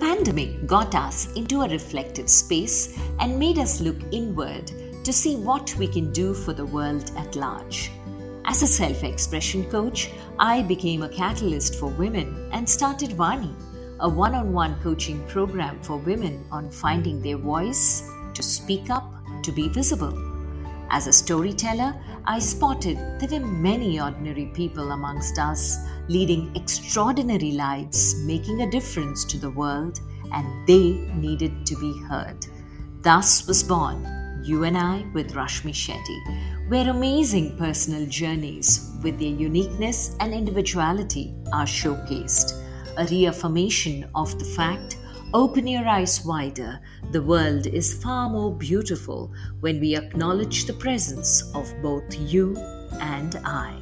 pandemic got us into a reflective space and made us look inward to see what we can do for the world at large. As a self-expression coach, I became a catalyst for women and started Vani, a one-on-one coaching program for women on finding their voice, to speak up, to be visible. As a storyteller, I spotted there were many ordinary people amongst us leading extraordinary lives, making a difference to the world, and they needed to be heard. Thus was born You and I with Rashmi Shetty, where amazing personal journeys with their uniqueness and individuality are showcased. A reaffirmation of the fact, open your eyes wider, the world is far more beautiful when we acknowledge the presence of both you and I.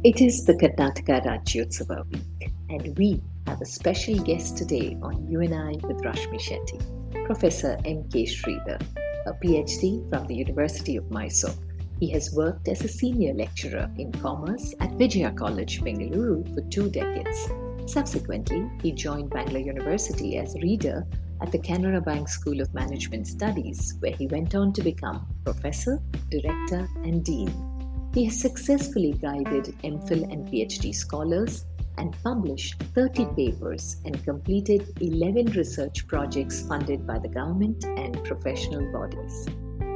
It is the Karnataka Rajyothsava week, and we have a special guest today on You and I with Rashmi Shetty, Professor M.K.Sridhar, a PhD from the University of Mysore. He has worked as a senior lecturer in commerce at Vijaya College, Bengaluru for 2 decades. Subsequently, he joined Bangalore University as reader at the Canara Bank School of Management Studies, where he went on to become professor, director, and dean. He has successfully guided MPhil and PhD scholars and published 30 papers and completed 11 research projects funded by the government and professional bodies.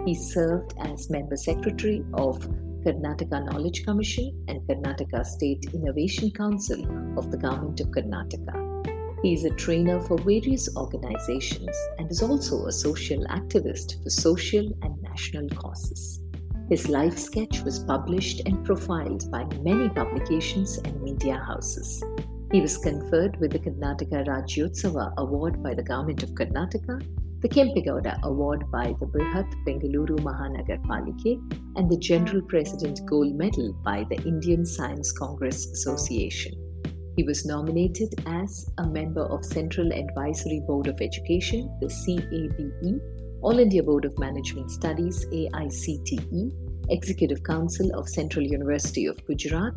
He served as member secretary of Karnataka Knowledge Commission and Karnataka State Innovation Council of the Government of Karnataka. He is a trainer for various organizations and is also a social activist for social and national causes. His life sketch was published and profiled by many publications and media houses. He was conferred with the Karnataka Rajyothsava Award by the Government of Karnataka, the Kempegowda Award by the Brihat Bengaluru Mahanagar Palike, and the General President Gold Medal by the Indian Science Congress Association. He was nominated as a member of Central Advisory Board of Education, the CABE, All India Board of Management Studies, AICTE, Executive Council of Central University of Gujarat,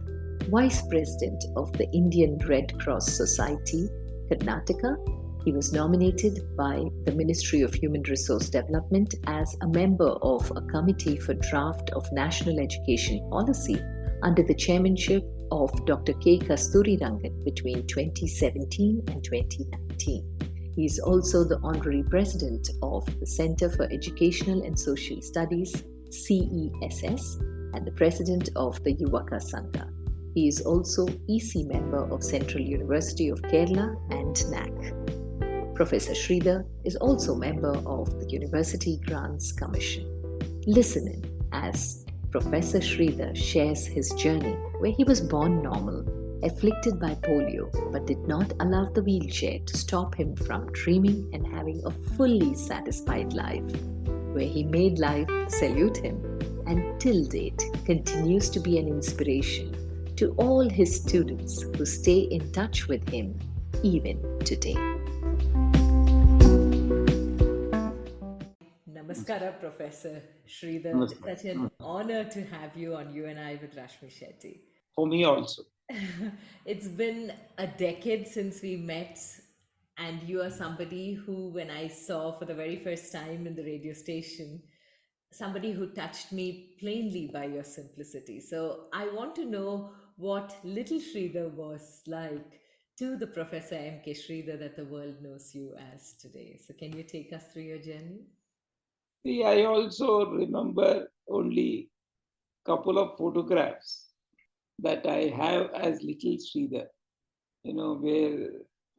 Vice President of the Indian Red Cross Society, Karnataka. He was nominated by the Ministry of Human Resource Development as a member of a committee for draft of National Education Policy under the chairmanship of Dr. K. Kasturirangan between 2017 and 2019. He is also the Honorary President of the Center for Educational and Social Studies, CESS, and the President of the Yuvaka Sangha. He is also EC member of Central University of Kerala and NAC. Professor Sridhar is also member of the University Grants Commission. Listen in as Professor Sridhar shares his journey, where he was born normal, afflicted by polio, but did not allow the wheelchair to stop him from dreaming and having a fully satisfied life, where he made life salute him, and till date continues to be an inspiration to all his students who stay in touch with him even today. Namaskara, Professor Sridhar. Namaskar. It's such an honor to have you on You and I with Rashmi Shetty. For me also. It's been a decade since we met, and you are somebody who, when I saw for the very first time in the radio station, somebody who touched me plainly by your simplicity. So I want to know what little Sridhar was like to the Professor M.K. Sridhar that the world knows you as today. So can you take us through your journey? See, I also remember only couple of photographs that I have as little Sridhar, where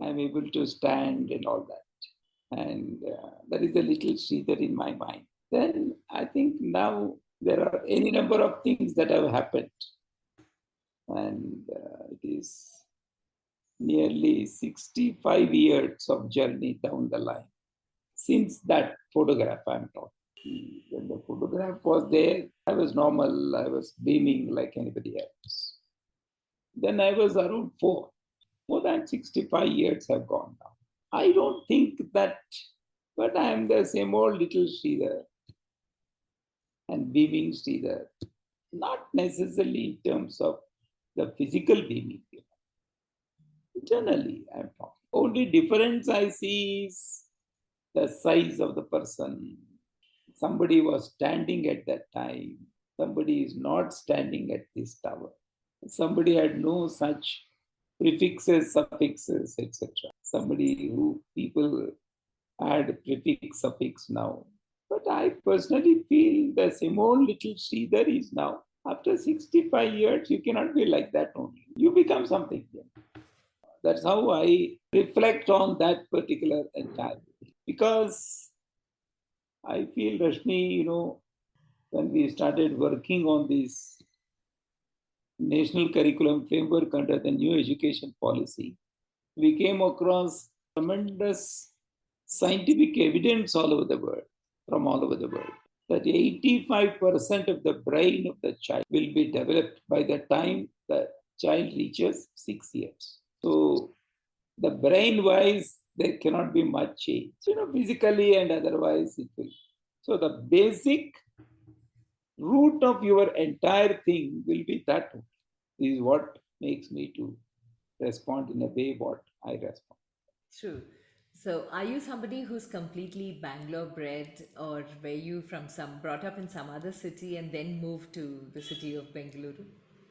I'm able to stand and all that. And that is the little Sridhar in my mind. Then I think now there are any number of things that have happened. And it is nearly 65 years of journey down the line. Since that photograph I'm talking. When the photograph was there, I was normal, I was beaming like anybody else. Then I was around 4. More than 65 years have gone now. I don't think that, but I am the same old little Sridhar. and beaming Sridhar. Not necessarily in terms of the physical beaming, internally I'm talking. Only difference I see is the size of the person. Somebody was standing at that time. Somebody is not standing at this tower. Somebody had no such prefixes, suffixes, etc. Somebody who people add prefix, suffix now. But I personally feel the same old little Sridhar is now. After 65 years, you cannot be like that only. You become something. That's how I reflect on that particular entire. Because I feel, Rashmi, when we started working on this national curriculum framework under the new education policy, we came across tremendous scientific evidence all over the world, from all over the world, that 85% of the brain of the child will be developed by the time the child reaches 6 years. So the brain wise, there cannot be much change, physically and otherwise it will. So the basic root of your entire thing will be that. This is what makes me to respond in a way what I respond. True. So, are you somebody who's completely Bangalore bred, or were you from some brought up in some other city and then moved to the city of Bengaluru?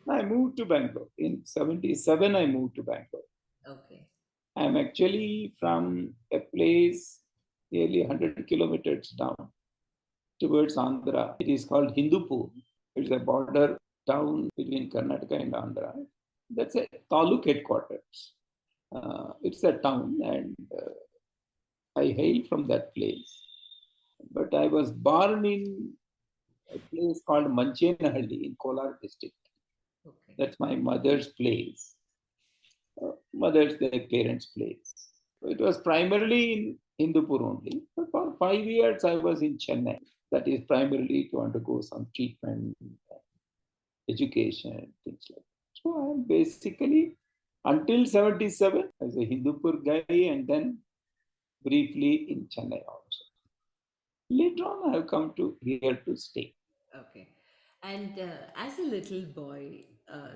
I moved to Bangalore. In 77, I moved to Bangalore. Okay. I'm actually from a place nearly 100 kilometers down towards Andhra. It is called Hindupur. It's a border town between Karnataka and Andhra. That's a taluk headquarters. It's a town, and I hail from that place. But I was born in a place called Manchenahalli in Kolar district. Okay. That's my mother's place. Mother's, their parents' place. So it was primarily in Hindupur only. But for 5 years, I was in Chennai. That is primarily to undergo some treatment, education, things like that. So I'm basically, until 77, as a Hindupur guy, and then briefly in Chennai also. Later on, I have come to here to stay. Okay. And as a little boy,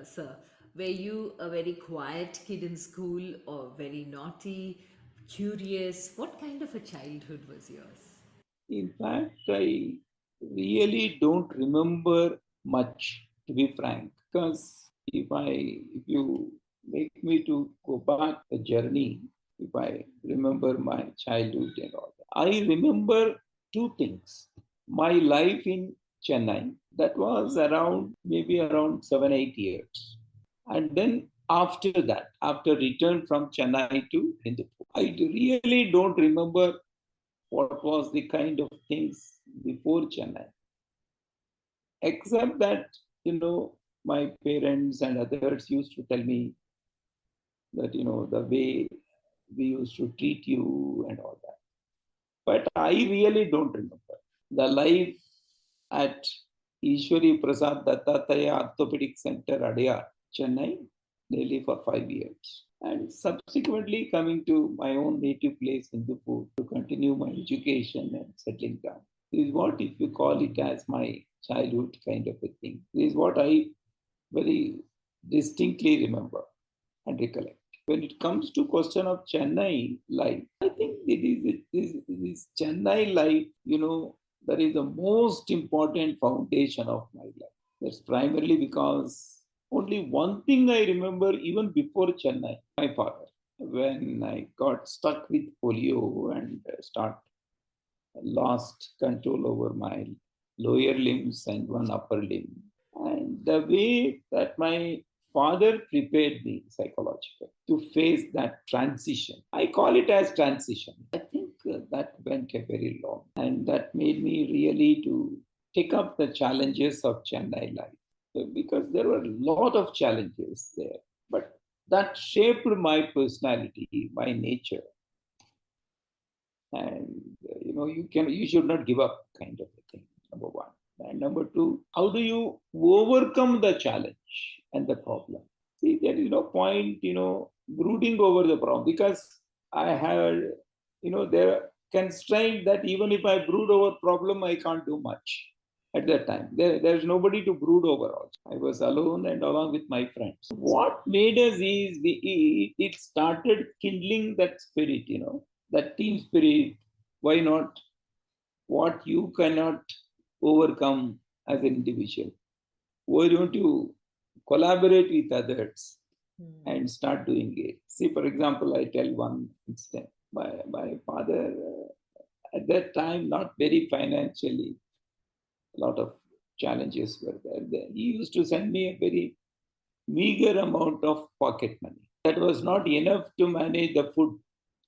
sir, were you a very quiet kid in school or very naughty, curious? What kind of a childhood was yours? In fact, I really don't remember much, to be frank, because if you make me to go back the journey, if I remember my childhood and all that, I remember two things. My life in Chennai, that was around maybe around 7, 8 years. And then after that, after return from Chennai to Hindupur, I really don't remember what was the kind of things before Chennai. Except that, my parents and others used to tell me that, the way we used to treat you and all that. But I really don't remember. The life at Ishwari Prasad Dattataya Orthopedic Center, Adyar, Chennai, nearly for 5 years. And subsequently coming to my own native place, Hindupur, to continue my education and settling down. This is what, if you call it as my childhood kind of a thing, this is what I very distinctly remember and recollect. When it comes to question of Chennai life, I think this Chennai life, that is the most important foundation of my life. That's primarily because only one thing I remember even before Chennai, my father, when I got stuck with polio and lost control over my lower limbs and one upper limb. And the way that my father prepared me psychologically to face that transition, I call it as transition. I think that went a very long, and that made me really to take up the challenges of Chennai life. Because there were a lot of challenges there, but that shaped my personality, my nature. And you should not give up, kind of a thing, number one. And number two, how do you overcome the challenge and the problem? See, there is no point, brooding over the problem, because I have, there are constraint that even if I brood over problem, I can't do much. at that time. There's nobody to brood over also. I was alone and along with my friends. What made us is it started kindling that spirit, that team spirit. Why not? What you cannot overcome as an individual, why don't you collaborate with others and start doing it? See, for example, I tell one incident. My father, at that time, not very financially, a lot of challenges were there. He used to send me a very meager amount of pocket money. That was not enough to manage the food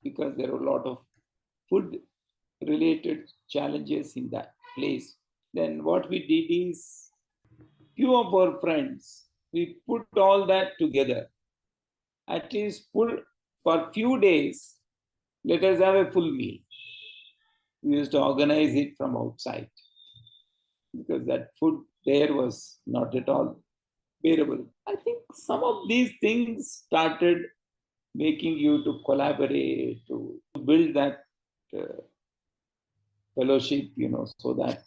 because there were a lot of food related challenges in that place. Then what we did is, few of our friends, we put all that together. At least for few days, let us have a full meal. We used to organize it from outside because that food there was not at all bearable. I think some of these things started making you to collaborate, to build that fellowship, so that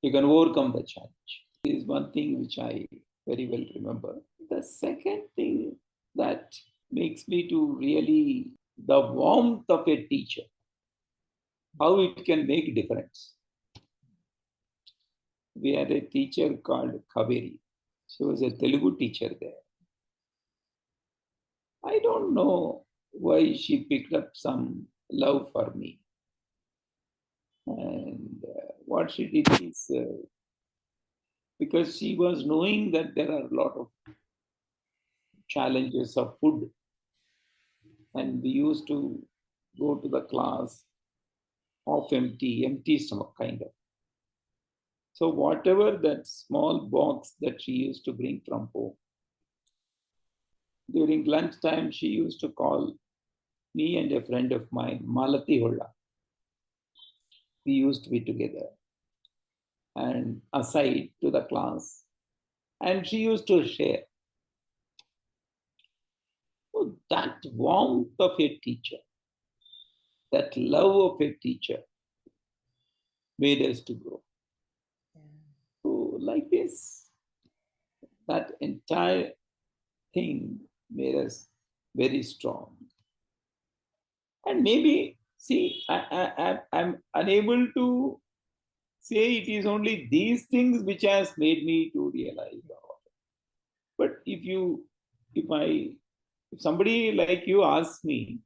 you can overcome the challenge. This is one thing which I very well remember. The second thing that makes me to really the warmth of a teacher, how it can make a difference. We had a teacher called Kaveri. She was a Telugu teacher there. I don't know why she picked up some love for me. And what she did is, because she was knowing that there are a lot of challenges of food, and we used to go to the class half empty stomach kind of. So whatever that small box that she used to bring from home, during lunchtime she used to call me and a friend of mine, Malati Holla. We used to be together and aside to the class, and she used to share. So that warmth of a teacher, that love of a teacher made us to grow. So like this, that entire thing made us very strong. And maybe, see, I'm unable to say it is only these things which has made me to realize. But if somebody like you asks me,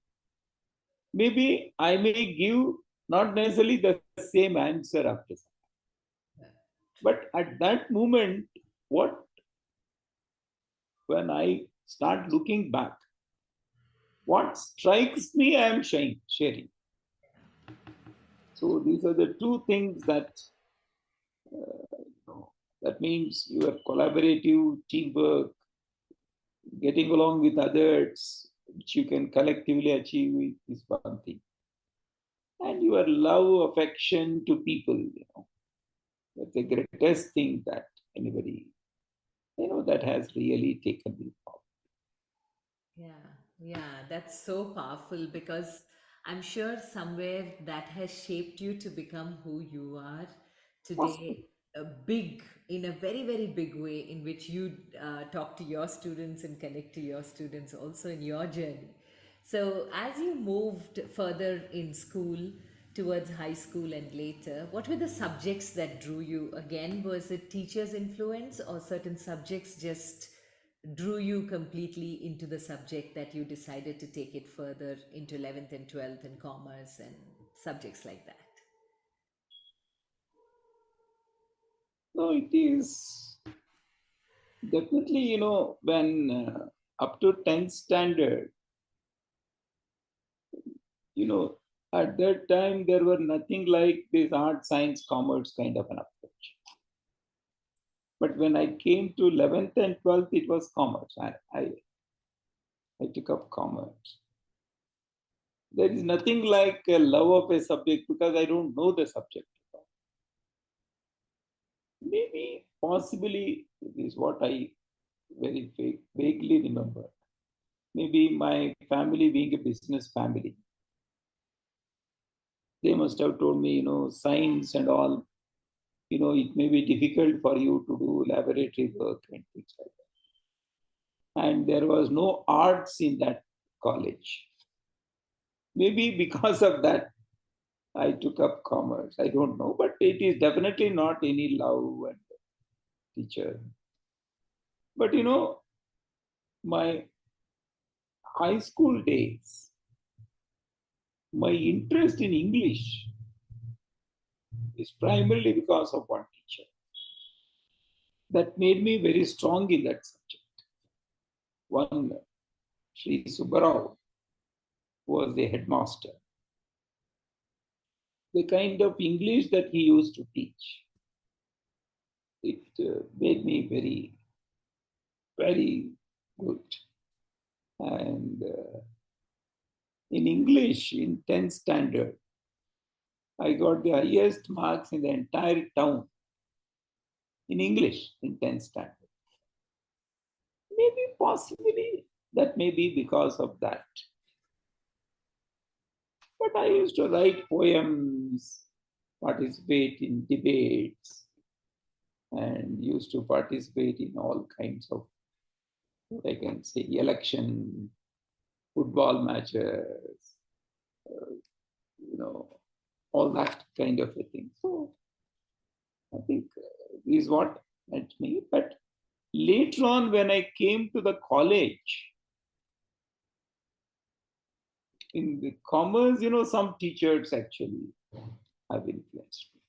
maybe I may give not necessarily the same answer after some. But at that moment, when I start looking back, what strikes me, I am sharing. So these are the two things that that means your collaborative teamwork, getting along with others, which you can collectively achieve is one thing. And your love, affection to people, that's the greatest thing that anybody, that has really taken me forward. Yeah, that's so powerful because I'm sure somewhere that has shaped you to become who you are Awesome. today. Big, in a very, very big way, in which you talk to your students and connect to your students also in your journey. So, as you moved further in school towards high school and later, what were the subjects that drew you? Again, was it teachers' influence or certain subjects just drew you completely into the subject that you decided to take it further into 11th and 12th and commerce and subjects like that? No, it is definitely, when up to 10th standard, at that time there were nothing like this art, science, commerce kind of an approach. But when I came to 11th and 12th, it was commerce. I took up commerce. There is nothing like a love of a subject because I don't know the subject. Maybe, possibly, this is what I very vaguely remember. Maybe my family being a business family, they must have told me, science and all, it may be difficult for you to do laboratory work and things like that. And there was no arts in that college. Maybe because of that, I took up commerce. I don't know, but it is definitely not any love and teacher. But my high school days, my interest in English is primarily because of one teacher that made me very strong in that subject. One, Sri Subbarao, was the headmaster. The kind of English that he used to teach, it made me very, very good. And in English, in 10th standard, I got the highest marks in the entire town in English in 10th standard. Maybe, possibly, that may be because of that. But I used to write poems, participate in debates, and used to participate in all kinds of, what I can say, election, football matches, all that kind of a thing. So I think this is what meant me. But later on, when I came to the college, in the commerce, some teachers actually have influenced me.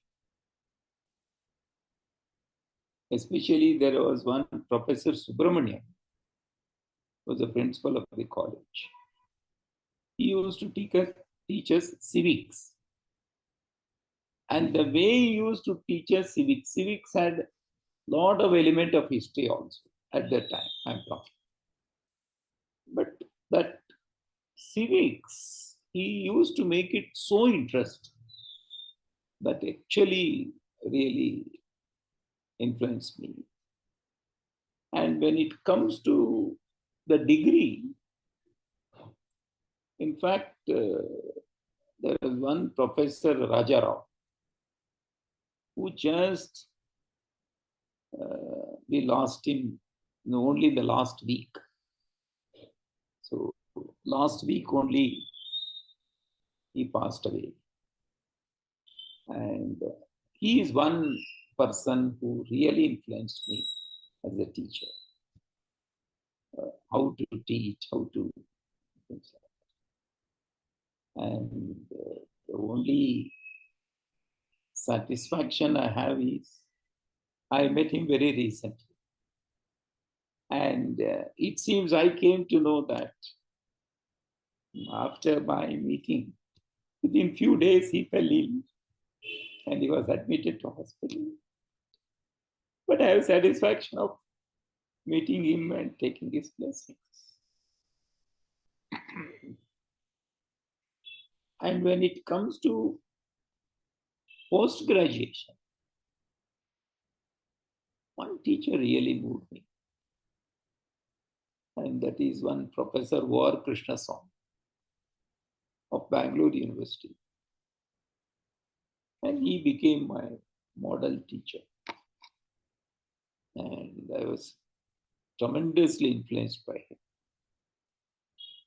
Especially there was one Professor Subramanian, who was the principal of the college. He used to teach us civics. And the way he used to teach us civics had a lot of element of history also at that time, I'm talking. But that civics, he used to make it so interesting that actually really influenced me. And when it comes to the degree, in fact, there was one Professor Rajarao who just, we lost him only the last week. So last week only he passed away. And he is one person who really influenced me as a teacher. How to teach, how to... And the only satisfaction I have is I met him very recently. And it seems I came to know that after my meeting, within few days he fell ill and he was admitted to hospital. But I have satisfaction of meeting him and taking his blessings. And when it comes to post-graduation, one teacher really moved me. And that is one Professor Var Krishnaswamy of Bangalore University. And he became my model teacher. And I was tremendously influenced by him.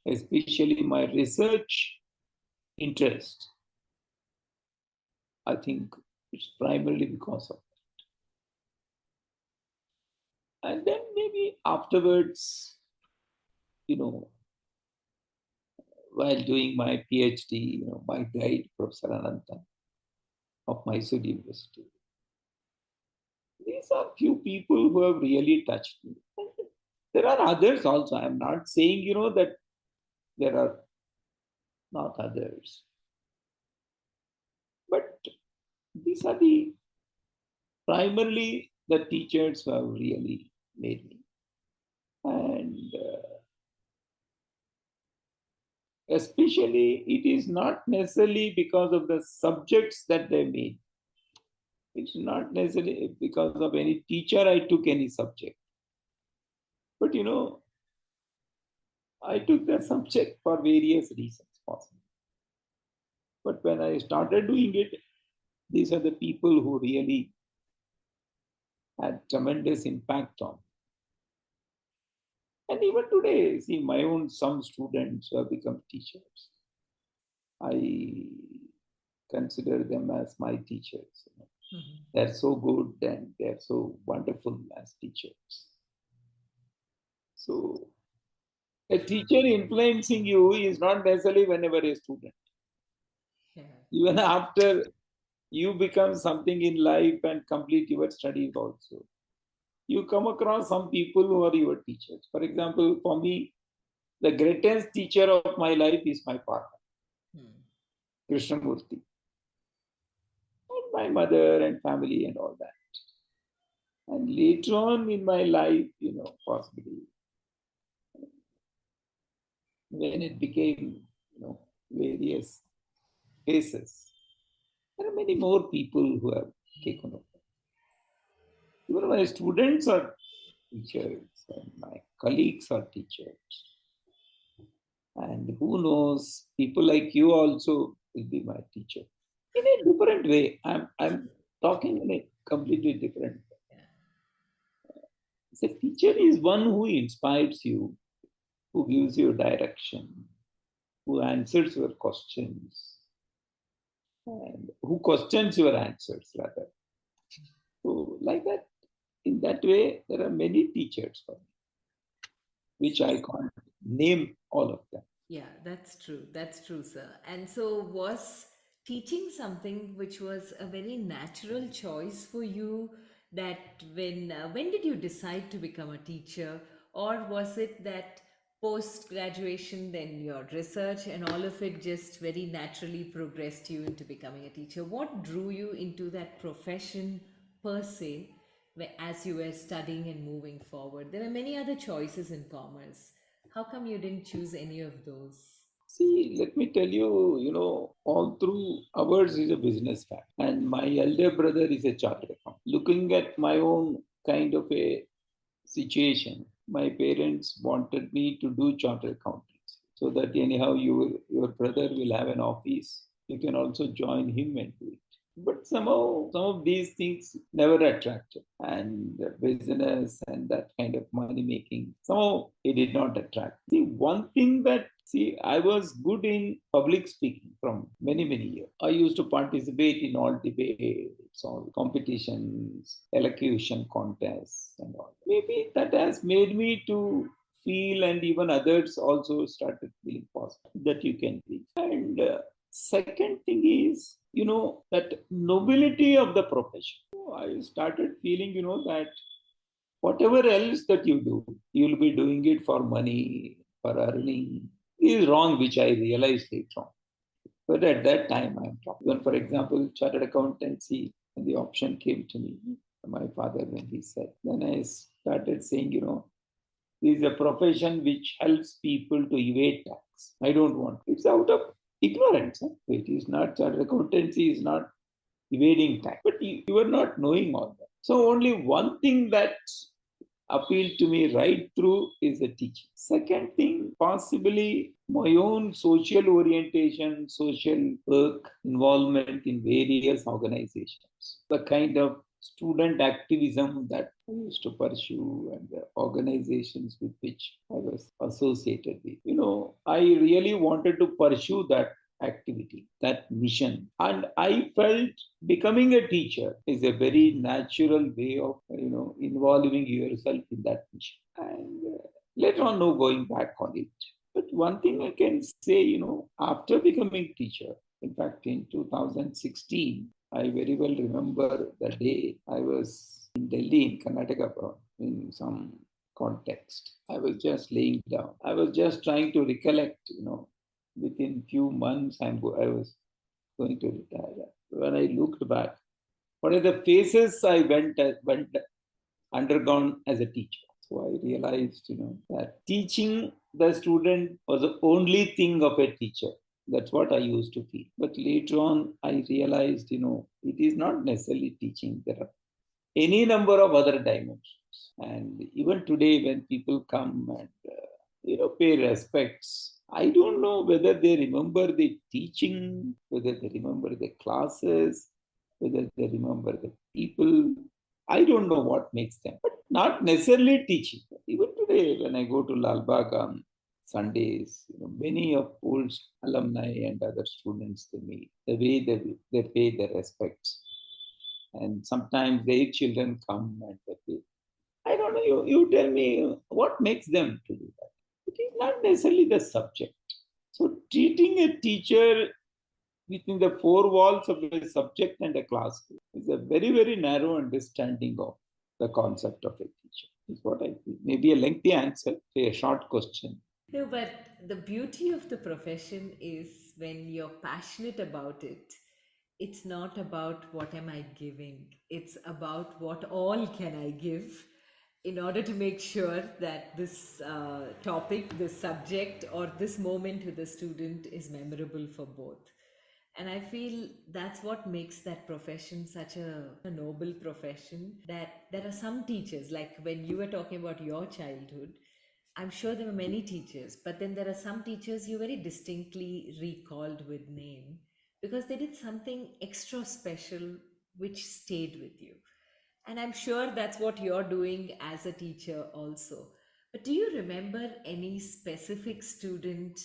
Especially my research interest. I think it's primarily because of that. And then maybe afterwards, while doing my PhD, my guide, Professor Ananthan of Mysore University. These are few people who have really touched me. There are others also. I'm not saying, that there are not others. But these are primarily the teachers who have really made me. And especially, it is not necessarily because of the subjects that they made. It's not necessarily because of any teacher I took any subject. But I took that subject for various reasons possible. But when I started doing it, these are the people who really had tremendous impact on. And even today, see, my own some students who have become teachers, I consider them as my teachers. Mm-hmm. They're so good and they're so wonderful as teachers. So a teacher influencing you is not necessarily whenever a student. Yeah. Even after you become something in life and complete your studies also, you come across some people who are your teachers. For example, for me, the greatest teacher of my life is my father, Krishnamurti, and my mother and family and all that. And later on in my life, possibly when it became, various phases, there are many more people who have taken over. Even my students are teachers and my colleagues are teachers. And who knows, people like you also will be my teacher. In a different way. I'm talking in a completely different way. So teacher is one who inspires you, who gives you direction, who answers your questions, and who questions your answers rather. So like that, in that way, there are many teachers for me, which I can't name all of them. Yeah, that's true. That's true, sir. And so, was teaching something which was a very natural choice for you? That when did you decide to become a teacher, or was it that post graduation, then your research and all of it just very naturally progressed you into becoming a teacher? What drew you into that profession per se, as you were studying and moving forward? There are many other choices in commerce. How come you didn't choose any of those? See, let me tell you, all through ours is a business fact. And my elder brother is a chartered accountant. Looking at my own kind of a situation, my parents wanted me to do chartered accounting so that anyhow your brother will have an office. You can also join him and do it. But somehow some of these things never attracted. And the business and that kind of money making, somehow it did not attract. See, one thing that I was good in public speaking from many, many years. I used to participate in all debates, all competitions, elocution contests, and all. Maybe that has made me to feel, and even others also started feeling positive that you can be. And second thing is, that nobility of the profession. I started feeling, that whatever else that you do, you'll be doing it for money, for earning. This is wrong, which I realized later on. But at that time, I'm talking. Even for example, chartered accountancy, and the option came to me, my father, when he said, then I started saying, this is a profession which helps people to evade tax. I don't want. It's out of ignorance. It is not, chartered accountancy is not evading tax, but you are not knowing all that. So only one thing that appealed to me right through is the teaching. Second thing, possibly my own social orientation, social work, involvement in various organizations, the kind of student activism that I used to pursue and the organizations with which I was associated with. I really wanted to pursue that activity, that mission. And I felt becoming a teacher is a very natural way of, involving yourself in that mission. And later on, no going back on it. But one thing I can say, after becoming teacher, in fact, in 2016, I very well remember the day I was in Delhi, in Karnataka, in some context. I was just laying down. I was just trying to recollect, within few months, I was going to retire. When I looked back, what are the phases I went undergone as a teacher? So I realized, that teaching the student was the only thing of a teacher. That's what I used to feel. But later on, I realized, it is not necessarily teaching. There are any number of other dimensions. And even today, when people come and, pay respects, I don't know whether they remember the teaching, whether they remember the classes, whether they remember the people. I don't know what makes them, but not necessarily teaching. Even today, when I go to Lalbagh on Sundays, many of old alumni and other students they meet, the way they pay their respects. And sometimes their children come and they pay. I don't know, you tell me what makes them to do that. It is not necessarily the subject. So treating a teacher within the four walls of a subject and a classroom is a very, very narrow understanding of the concept of a teacher, is what I feel. Maybe a lengthy answer to a short question. No, but the beauty of the profession is when you're passionate about it, it's not about what am I giving, it's about what all can I give in order to make sure that this topic, this subject, or this moment with the student is memorable for both. And I feel that's what makes that profession such a noble profession. That there are some teachers, like when you were talking about your childhood, I'm sure there were many teachers, but then there are some teachers you very distinctly recalled with name because they did something extra special which stayed with you. And I'm sure that's what you're doing as a teacher also. But do you remember any specific student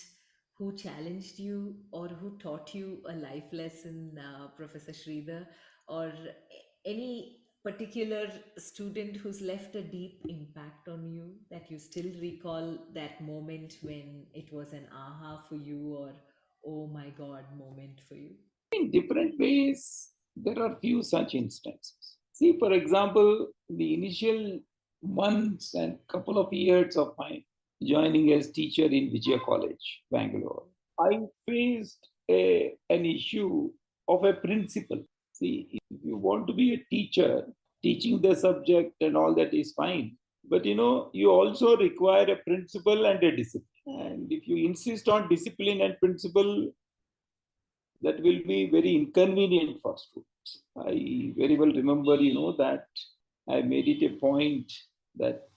who challenged you or who taught you a life lesson, Professor Sridhar, or any particular student who's left a deep impact on you that you still recall that moment when it was an aha for you or oh my God moment for you? In different ways, there are few such instances. See, for example, the initial months and couple of years of my joining as teacher in Vijaya College, Bangalore, I faced an issue of a principle. See, if you want to be a teacher, teaching the subject and all that is fine. But you also require a principle and a discipline. And if you insist on discipline and principle, that will be very inconvenient for students. I very well remember, that I made it a point that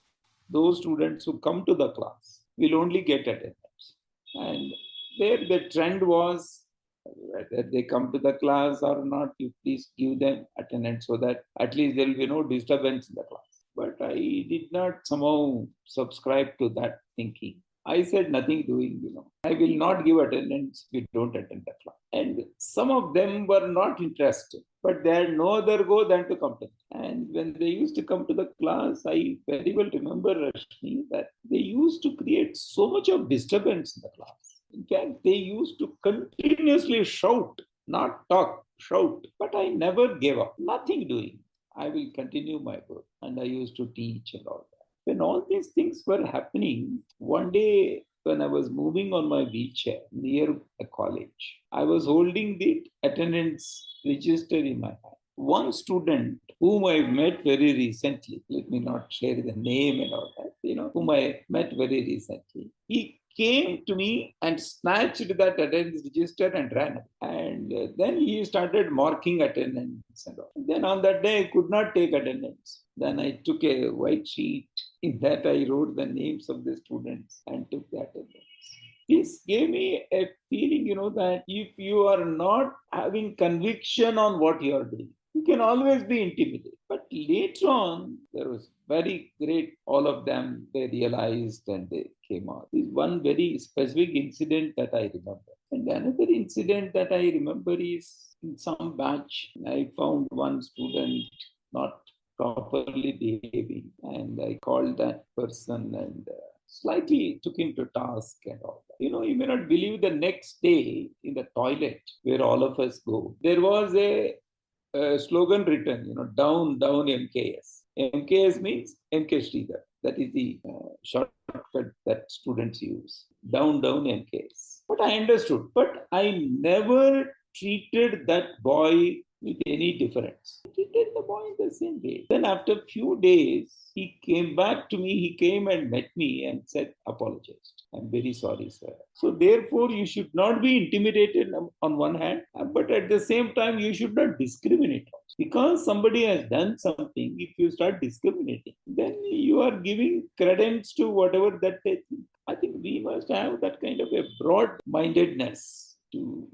those students who come to the class will only get attendance. And there the trend was whether they come to the class or not, you please give them attendance so that at least there will be no disturbance in the class. But I did not somehow subscribe to that thinking. I said nothing doing, I will not give attendance if you don't attend the class. And some of them were not interested, but they had no other go than to come to me. And when they used to come to the class, I very well remember, Rashmi, that they used to create so much of disturbance in the class. In fact, they used to continuously shout, not talk, shout. But I never gave up, nothing doing. I will continue my work. And I used to teach and all that. When all these things were happening, one day when I was moving on my wheelchair near a college, I was holding the attendance register in my hand. One student whom I met very recently, let me not share the name and all that, whom I met very recently, he came to me and snatched that attendance register and ran. And then he started marking attendance and all. Then on that day, I could not take attendance. Then I took a white sheet. In that, I wrote the names of the students and took the attendance. This gave me a feeling, that if you are not having conviction on what you are doing, you can always be intimidated. But later on, there was very great, all of them, they realized and they came out. This is one very specific incident that I remember. And another incident that I remember is in some batch, I found one student not properly behaving. And I called that person and slightly took him to task and all that. You may not believe the next day in the toilet where all of us go, there was a slogan written, down, down MKS. MKS means M.K.Sridhar. That is the shortcut that students use. Down, down MKS. But I understood. But I never treated that boy with any difference. I treated the boy in the same way. Then after a few days, he came back to me. He came and met me and said, apologized. I'm very sorry, sir. So therefore, you should not be intimidated on one hand, but at the same time, you should not discriminate. Because somebody has done something, if you start discriminating, then you are giving credence to whatever that they think. I think we must have that kind of a broad-mindedness to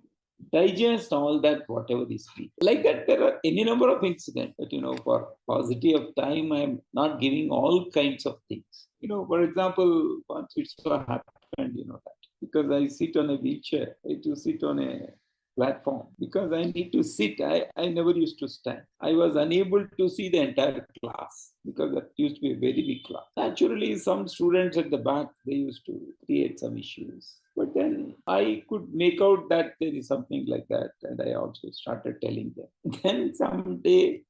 digest all that, whatever is free. Like that, there are any number of incidents, but for paucity of time, I'm not giving all kinds of things. For example, once it so happened, that because I sit on a wheelchair, I to sit on a platform because I need to sit. I never used to stand. I was unable to see the entire class because that used to be a very big class. Naturally, some students at the back, they used to create some issues. But then I could make out that there is something like that. And I also started telling them. Then someday,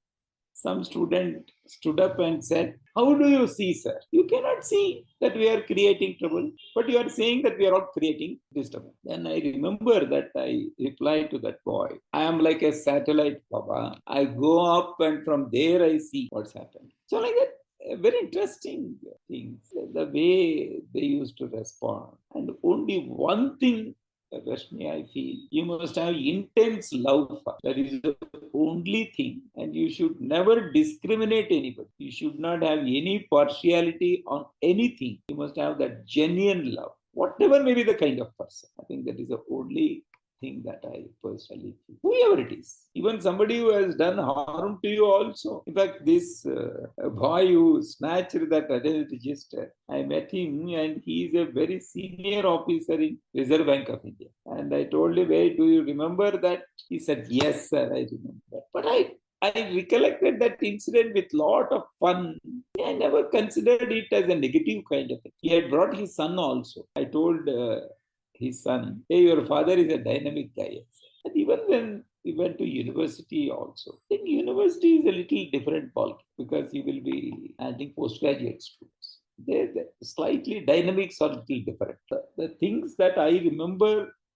some student stood up and said, "How do you see, sir? You cannot see that we are creating trouble, but you are saying that we are not creating disturbance." Then I remember that I replied to that boy, "I am like a satellite, Baba. I go up and from there I see what's happening." So like that, very interesting things, the way they used to respond. And only one thing, Rashmi, I feel you must have intense love for. That is the only thing. And you should never discriminate anybody. You should not have any partiality on anything. You must have that genuine love, whatever may be the kind of person. I think that is the only thing that I personally feel. Whoever it is, even somebody who has done harm to you also. In fact, this boy who snatched that attendance register, I met him and he is a very senior officer in Reserve Bank of India. And I told him, "Hey, do you remember that?" He said, "Yes, sir, I remember." But I recollected that incident with lot of fun. I never considered it as a negative kind of thing. He had brought his son also. I told his son, "Hey, your father is a dynamic guy." And even when we went to university also, I think university is a little different ballgame because you will be handling postgraduate students. The slightly dynamics are a little different. The things that I remember,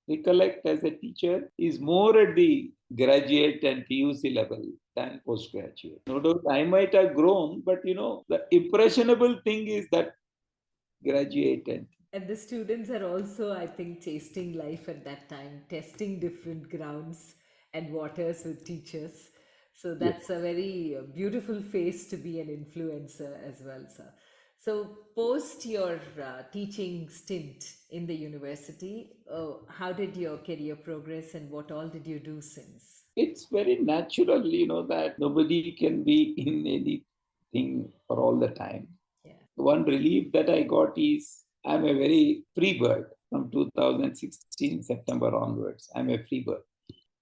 recollect as a teacher is more at the graduate and PUC level than postgraduate. No doubt I might have grown, but the impressionable thing is that graduate And the students are also, I think, tasting life at that time, testing different grounds and waters with teachers. So yes. that's a very beautiful phase to be an influencer as well, sir. So, post your teaching stint in the university, how did your career progress and what all did you do since? It's very natural, that nobody can be in anything for all the time. Yeah. One relief that I got is I'm a very free bird from 2016 September onwards. I'm a free bird.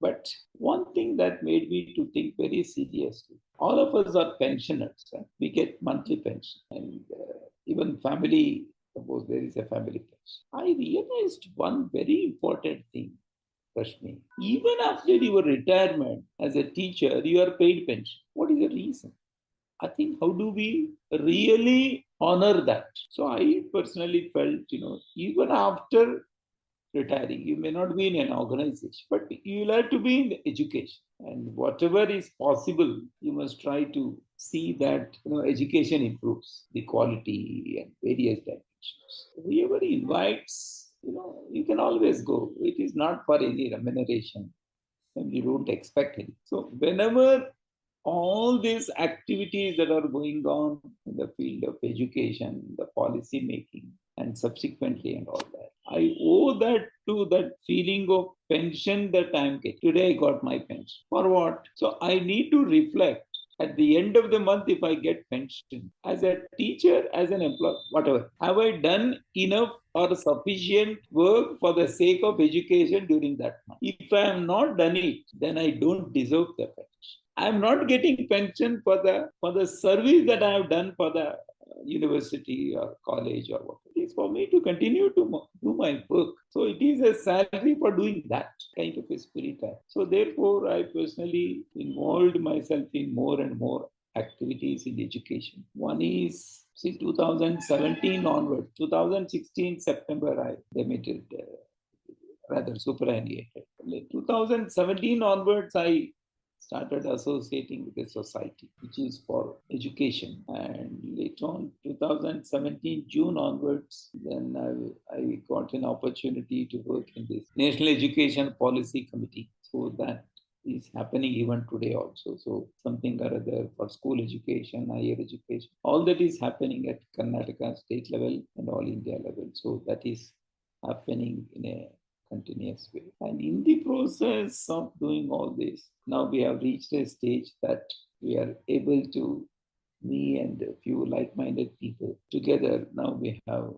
But one thing that made me to think very seriously, all of us are pensioners. Right? We get monthly pension and even family, suppose there is a family pension. I realized one very important thing, Rashmi. Even after your retirement as a teacher, you are paid pension. What is the reason? I think how do we really honor that? So I personally felt, even after retiring, you may not be in an organization, but you'll have to be in education. And whatever is possible, you must try to see that education improves the quality and various dimensions. Whoever invites, you can always go. It is not for any remuneration and you don't expect it. So whenever all these activities that are going on in the field of education, the policy making, and subsequently and all that, I owe that to that feeling of pension that I'm getting. Today I got my pension. For what? So I need to reflect at the end of the month if I get pension. As a teacher, as an employee, whatever. Have I done enough or sufficient work for the sake of education during that month? If I have not done it, then I don't deserve the pension. I'm not getting pension for the service that I have done for the university or college or whatever. It is for me to continue to do my work. So it is a salary for doing that kind of a spirit. So therefore, I personally involved myself in more and more activities in education. One is, see, 2017 onwards, 2016 September, I demitted, rather superannuated. 2017 onwards, I started associating with a society which is for education. And later on, 2017 June onwards, then I got an opportunity to work in this National Education Policy Committee. So that is happening even today also. So something or other for school education, higher education, all that is happening at Karnataka state level and all India level. So that is happening in a continuous way. And in the process of doing all this, now we have reached a stage that we are able to, me and a few like-minded people together, now we have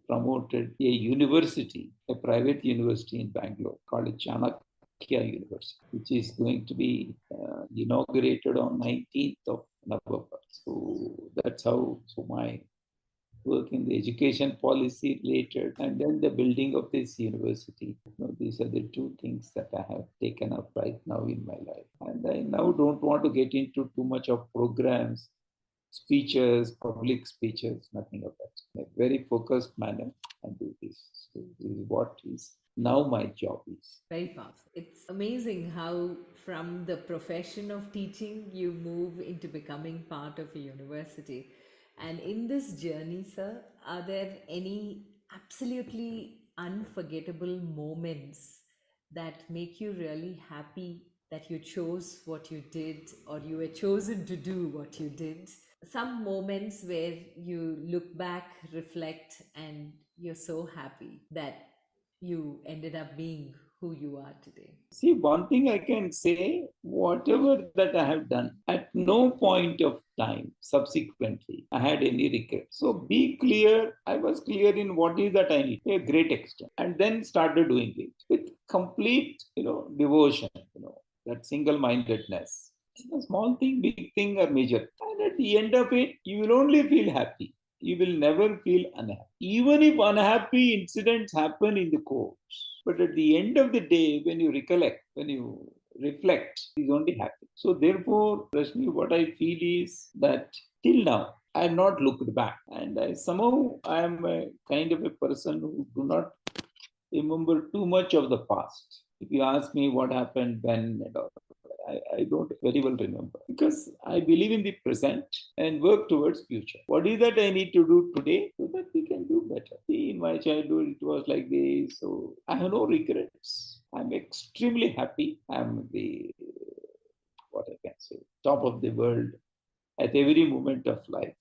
promoted a university, a private university in Bangalore called Jnana University, which is going to be inaugurated on 19th of November. So that's how my work in the education policy related, and then the building of this university. These are the two things that I have taken up right now in my life. And I now don't want to get into too much of programs, speeches, public speeches, nothing of that. In a very focused manner and do this. So this is what is now my job is. Very powerful. It's amazing how from the profession of teaching you move into becoming part of a university. And in this journey, sir, are there any absolutely unforgettable moments that make you really happy that you chose what you did or you were chosen to do what you did? Some moments where you look back, reflect, and you're so happy that you ended up being who you are today. See, one thing I can say, whatever that I have done, at no point of time subsequently, I had any regret. So be clear. I was clear in what is that I need to a great extent, and then started doing it with complete, devotion, that single-mindedness. A small thing, big thing, or major. And at the end of it, you will only feel happy. You will never feel unhappy. Even if unhappy incidents happen in the course. But at the end of the day, when you recollect, when you reflect, he's only happy. So therefore, Rashmi, what I feel is that till now, I have not looked back. And I am a kind of a person who do not remember too much of the past. If you ask me what happened when and all, I don't very well remember because I believe in the present and work towards future. What is that I need to do today so that we can do better? See, in my childhood, it was like this, so I have no regrets. I'm extremely happy. I'm what I can say, top of the world at every moment of life.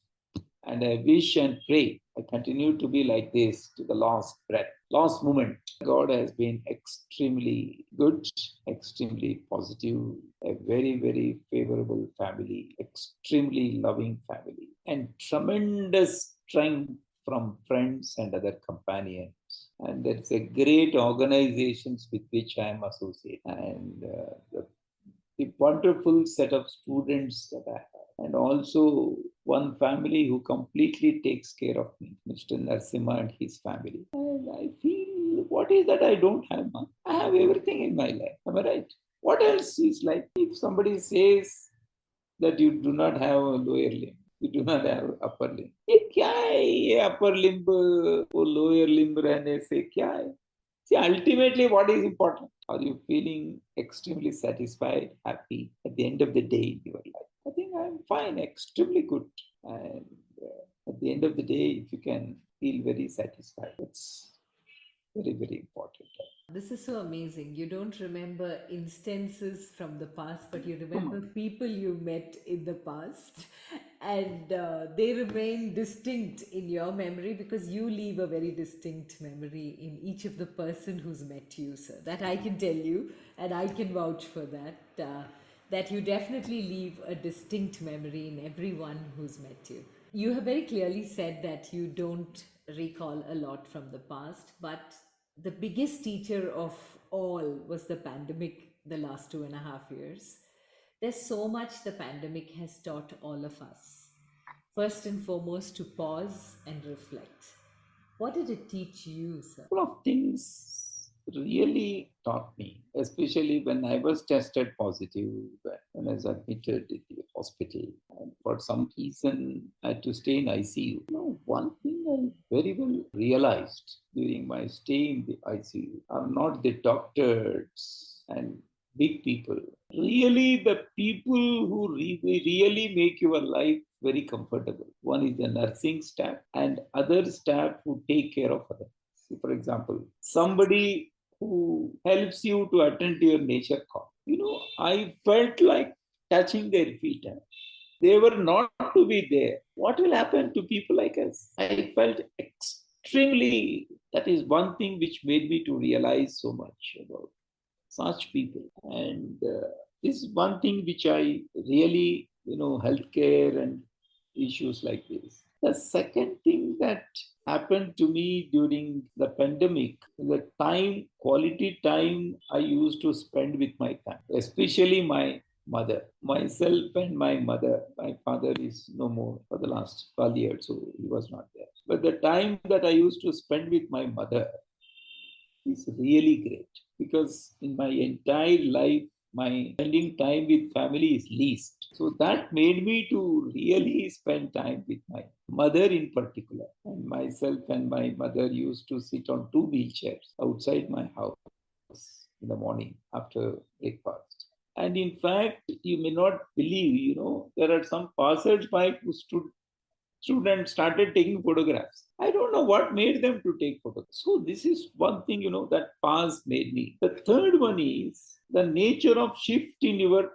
And I wish and pray I continue to be like this to the last breath, last moment. God has been extremely good, extremely positive, a very, very favorable family, extremely loving family, and tremendous strength from friends and other companions. And there's a great organizations with which I am associated, and the wonderful set of students that I have. And also one family who completely takes care of me, Mr. Narasimha and his family. And I feel, what is that I don't have? Man? I have everything in my life. Am I right? What else is like? If somebody says that you do not have a lower limb, you do not have upper limb. क्या है ये upper limb वो lower limb रहने से क्या है? See, ultimately, what is important? Are you feeling extremely satisfied, happy at the end of the day in your life? I think I'm fine, extremely good. And at the end of the day, if you can feel very satisfied, that's very, very important. This is so amazing. You don't remember instances from the past, but you remember people you met in the past, and they remain distinct in your memory because you leave a very distinct memory in each of the person who's met you, sir. That I can tell you, and I can vouch for that. That you definitely leave a distinct memory in everyone who's met you. You have very clearly said that you don't recall a lot from the past, but the biggest teacher of all was the pandemic the last 2.5 years. There's so much the pandemic has taught all of us. First and foremost, to pause and reflect. What did it teach you, sir? A couple of things really taught me, especially when I was tested positive, when I was admitted in the hospital. And for some reason, I had to stay in ICU. One thing I very well realized during my stay in the ICU are not the doctors and big people. Really, the people who really make your life very comfortable. One is the nursing staff and other staff who take care of others. For example, somebody who helps you to attend to your nature call. I felt like touching their feet. They were not to be there. What will happen to people like us? I felt extremely That is one thing which made me to realize so much about such people. And this is one thing which I really, healthcare and issues like this. The second thing that happened to me during the pandemic, the time, quality time I used to spend with my family, especially my mother, myself and my mother. My father is no more for the last 12 years, so he was not there. But the time that I used to spend with my mother is really great because in my entire life, my spending time with family is least. So that made me to really spend time with my mother in particular. And myself and my mother used to sit on two wheelchairs outside my house in the morning after breakfast. And in fact, you may not believe, there are some passers-by who students started taking photographs. I don't know what made them to take photographs. So this is one thing, that past made me. The third one is the nature of shift in your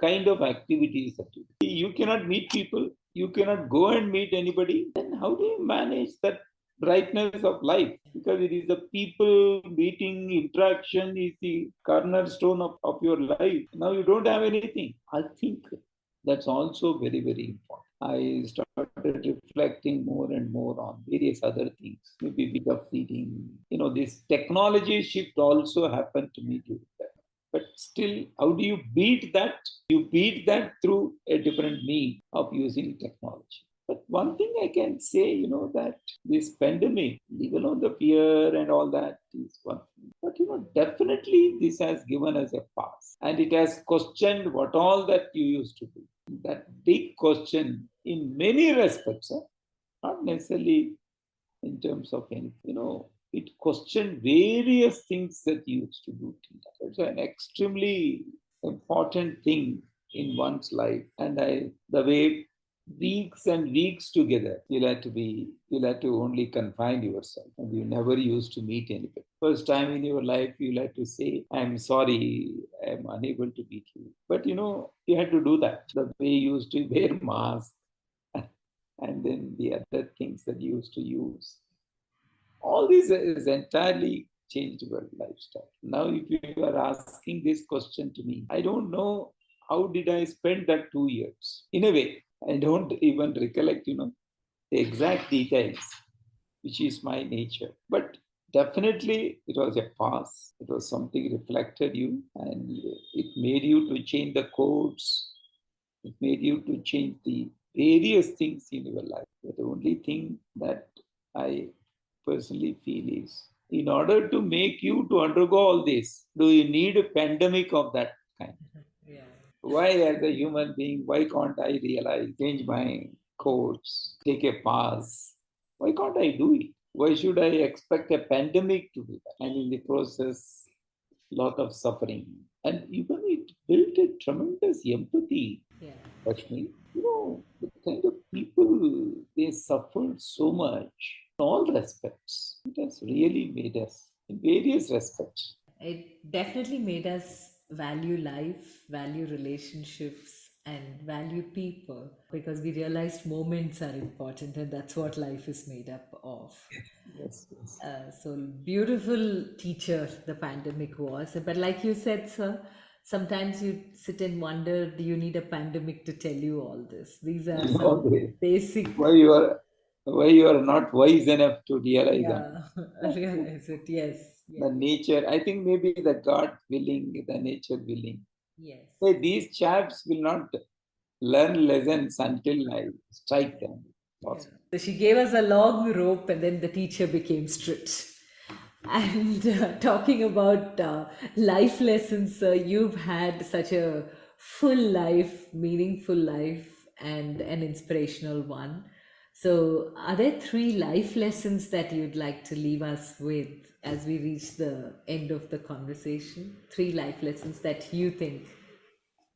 kind of activities that you do. You cannot meet people. You cannot go and meet anybody. Then how do you manage that brightness of life? Because it is the people meeting, interaction is the cornerstone of your life. Now you don't have anything. I think that's also very, very important. I started reflecting more and more on various other things, maybe a bit of reading. This technology shift also happened to me during that. But still, how do you beat that? You beat that through a different means of using technology. But one thing I can say, that this pandemic, even on the fear and all that is one thing. But, definitely this has given us a pass. And it has questioned what all that you used to do. That big question in many respects, not necessarily in terms of anything, it questioned various things that you used to do. It's an extremely important thing in one's life. And the way weeks and weeks together, you'll have to only confine yourself. And you never used to meet anybody. First time in your life, you'll have to say, I'm sorry, I'm unable to meet you. But you had to do that. The way you used to wear masks and then the other things that you used to use. All this is entirely changed your lifestyle. Now, if you are asking this question to me, I don't know how did I spend that 2 years. In a way, I don't even recollect, the exact details, which is my nature. But definitely, it was a pass. It was something reflected you, and it made you to change the codes. It made you to change the various things in your life. But the only thing that I personally feel is, in order to make you to undergo all this, do you need a pandemic of that kind? Yeah. Why, as a human being, why can't I realize, change my course, take a pass? Why can't I do it? Why should I expect a pandemic to do that? And in the process, lot of suffering. And even it built a tremendous empathy. Yeah. Rashmi, the kind of people, they suffered so much in all respects. It has really made us, in various respects. It definitely made us value life, value relationships, and value people because we realized moments are important and that's what life is made up of. Yes, yes. So beautiful teacher the pandemic was. But like you said, sir, sometimes you sit and wonder, do you need a pandemic to tell you all this? These are some Okay. basic. Why you are not wise enough to realize that. Yeah, realize it. Yes, The yes, nature, I think maybe the God willing, the nature willing. yes. Hey, these chaps will not learn lessons until I strike them. Yeah. So she gave us a long rope, and then the teacher became strict. And talking about life lessons, you've had such a full life, meaningful life, and an inspirational one. So, are there three life lessons that you'd like to leave us with as we reach the end of the conversation? Three life lessons that you think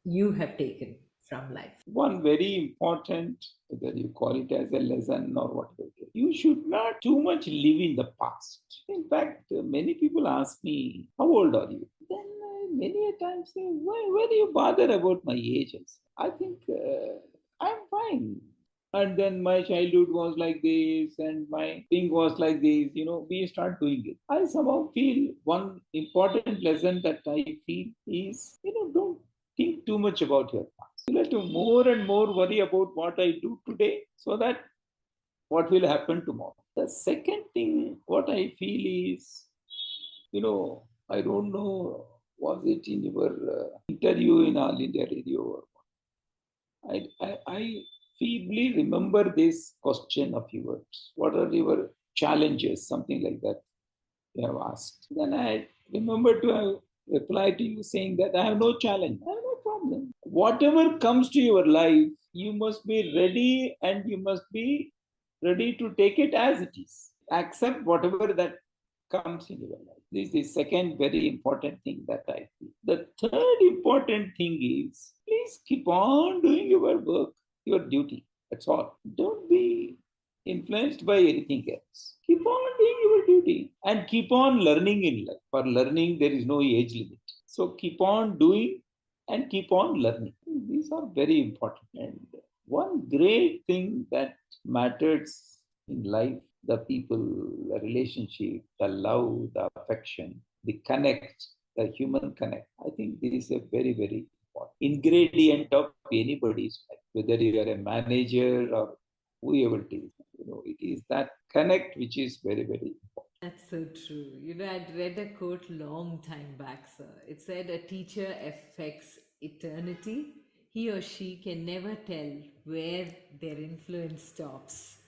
you have taken from life. One very important, whether you call it as a lesson or whatever, you should not too much live in the past. In fact, many people ask me, how old are you? Then many a times say, why do you bother about my age? I think I'm fine. and then my childhood was like this and my thing was like this, we start doing it. I somehow feel one important lesson that I feel is, don't think too much about your past. You have to more and more worry about what I do today so that what will happen tomorrow. The second thing, what I feel is, I don't know, was it in your interview in All India Radio or I feebly remember this question of yours. What are your challenges? Something like that you have asked. Then I remember to have replied to you saying that I have no challenge. I have no problem. Whatever comes to your life, you must be ready and you must be ready to take it as it is. Accept whatever that comes in your life. This is the second very important thing that I feel. The third important thing is please keep on doing your work, your duty. That's all. Don't be influenced by anything else. Keep on doing your duty and keep on learning in life. For learning, there is no age limit. So keep on doing and keep on learning. These are very important. And one great thing that matters in life, the people, the relationship, the love, the affection, the connect, the human connect. I think this is a very, very important ingredient of anybody's life, whether you are a manager or whoever it is. It is that connect which is very, very important. That's so true. I'd read a quote long time back, sir. It said, "A teacher affects eternity. He or she can never tell where their influence stops."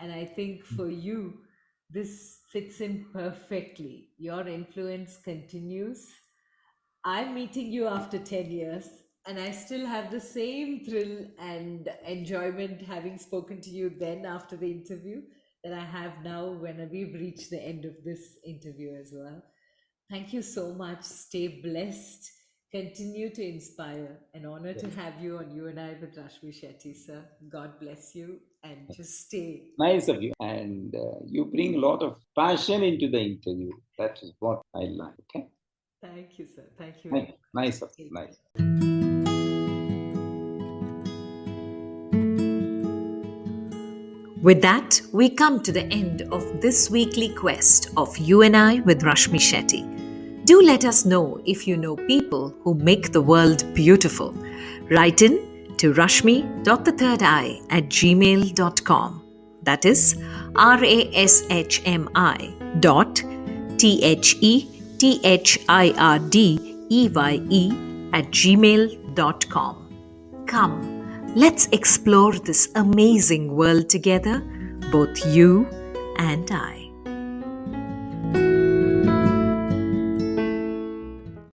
And I think for you, this fits in perfectly. Your influence continues. I'm meeting you after 10 years, and I still have the same thrill and enjoyment having spoken to you then after the interview that I have now when we've reached the end of this interview as well. Thank you so much. Stay blessed. Continue to inspire. An honor to Yes. have you on You and I with Rashmi Shetty, sir. God bless you and just stay. Nice of you. And you bring a lot of passion into the interview. That is what I like. Okay. Thank you, sir. Thank you very much. Nice of you. Take Nice. care. With that, we come to the end of this weekly quest of You and I with Rashmi Shetty. Do let us know if you know people who make the world beautiful. Write in to rashmi.thethirdeye@gmail.com. That is rashmi.thhirdeye@gmail.com. Come, let's explore this amazing world together, both you and I.